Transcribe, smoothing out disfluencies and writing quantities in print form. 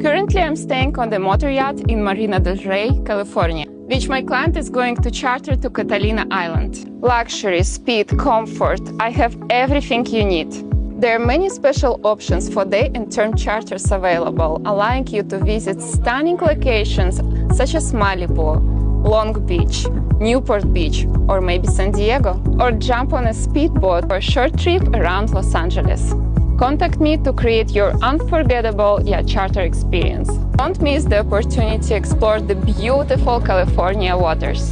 Currently, I'm staying on the motor yacht in Marina del Rey, California, which my client is going to charter to Catalina Island. Luxury, speed, comfort, I have everything you need. There are many special options for day and term charters available, allowing you to visit stunning locations such as Malibu, Long Beach, Newport Beach, or maybe San Diego, or jump on a speedboat for a short trip around Los Angeles. Contact me to create your unforgettable yacht charter experience. Don't miss the opportunity to explore the beautiful California waters.